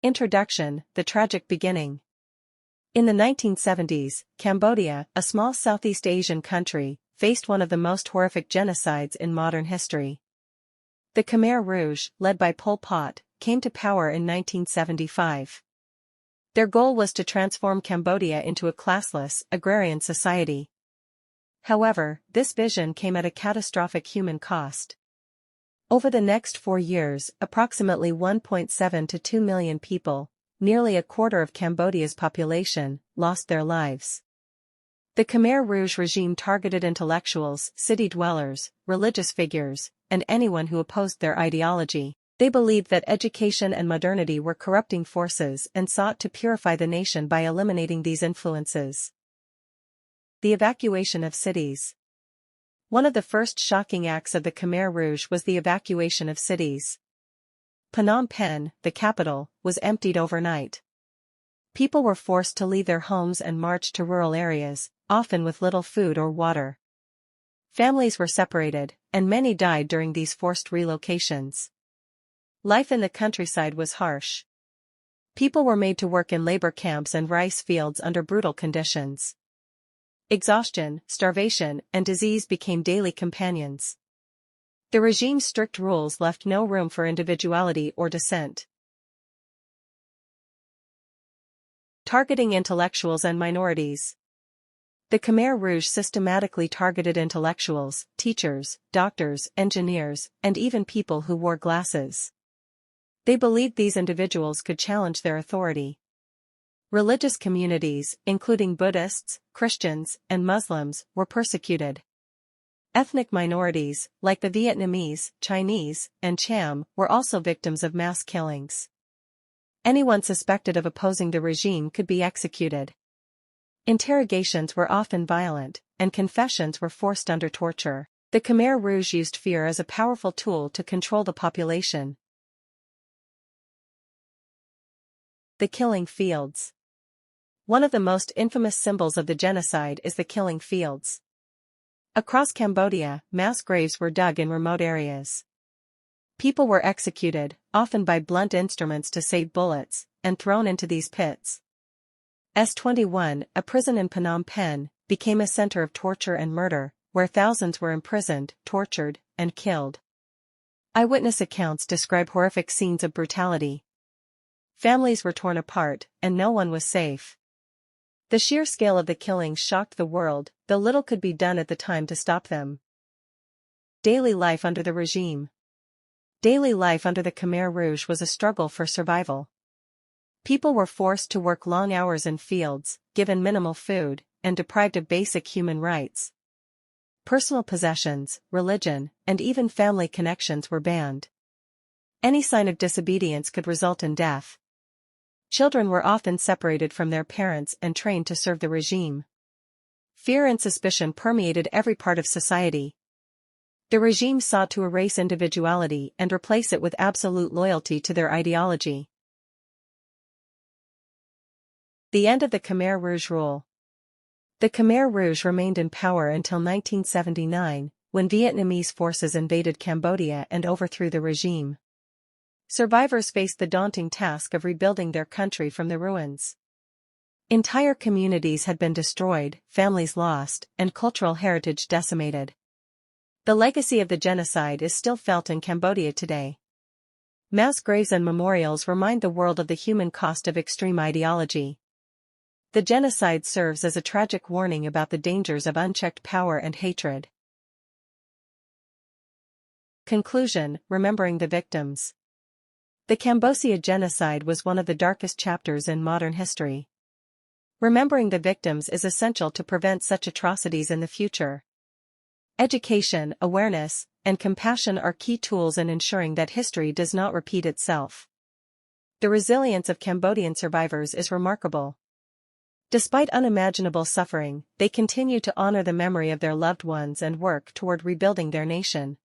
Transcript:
Introduction: The tragic beginning. In the 1970s, Cambodia, a small Southeast Asian country, faced one of the most horrific genocides in modern history. The Khmer Rouge, led by Pol Pot, came to power in 1975. Their goal was to transform Cambodia into a classless, agrarian society. However, this vision came at a catastrophic human cost. Over the next 4 years, approximately 1.7 to 2 million people, nearly a quarter of Cambodia's population, lost their lives. The Khmer Rouge regime targeted intellectuals, city dwellers, religious figures, and anyone who opposed their ideology. They believed that education and modernity were corrupting forces and sought to purify the nation by eliminating these influences. The evacuation of cities. One of the first shocking acts of the Khmer Rouge was the evacuation of cities. Phnom Penh, the capital, was emptied overnight. People were forced to leave their homes and march to rural areas, often with little food or water. Families were separated, and many died during these forced relocations. Life in the countryside was harsh. People were made to work in labor camps and rice fields under brutal conditions. Exhaustion, starvation, and disease became daily companions. The regime's strict rules left no room for individuality or dissent. Targeting intellectuals and minorities. The Khmer Rouge systematically targeted intellectuals, teachers, doctors, engineers, and even people who wore glasses. They believed these individuals could challenge their authority. Religious communities, including Buddhists, Christians, and Muslims, were persecuted. Ethnic minorities, like the Vietnamese, Chinese, and Cham, were also victims of mass killings. Anyone suspected of opposing the regime could be executed. Interrogations were often violent, and confessions were forced under torture. The Khmer Rouge used fear as a powerful tool to control the population. The killing fields. One of the most infamous symbols of the genocide is the killing fields. Across Cambodia, mass graves were dug in remote areas. People were executed, often by blunt instruments to save bullets, and thrown into these pits. S21, a prison in Phnom Penh, became a center of torture and murder, where thousands were imprisoned, tortured, and killed. Eyewitness accounts describe horrific scenes of brutality. Families were torn apart, and no one was safe. The sheer scale of the killings shocked the world, though little could be done at the time to stop them. Daily life under the regime. Daily life under the Khmer Rouge was a struggle for survival. People were forced to work long hours in fields, given minimal food, and deprived of basic human rights. Personal possessions, religion, and even family connections were banned. Any sign of disobedience could result in death. Children were often separated from their parents and trained to serve the regime. Fear and suspicion permeated every part of society. The regime sought to erase individuality and replace it with absolute loyalty to their ideology. The end of the Khmer Rouge rule. The Khmer Rouge remained in power until 1979, when Vietnamese forces invaded Cambodia and overthrew the regime. Survivors faced the daunting task of rebuilding their country from the ruins. Entire communities had been destroyed, families lost, and cultural heritage decimated. The legacy of the genocide is still felt in Cambodia today. Mass graves and memorials remind the world of the human cost of extreme ideology. The genocide serves as a tragic warning about the dangers of unchecked power and hatred. Conclusion: Remembering the victims. The Cambodian genocide was one of the darkest chapters in modern history. Remembering the victims is essential to prevent such atrocities in the future. Education, awareness, and compassion are key tools in ensuring that history does not repeat itself. The resilience of Cambodian survivors is remarkable. Despite unimaginable suffering, they continue to honor the memory of their loved ones and work toward rebuilding their nation.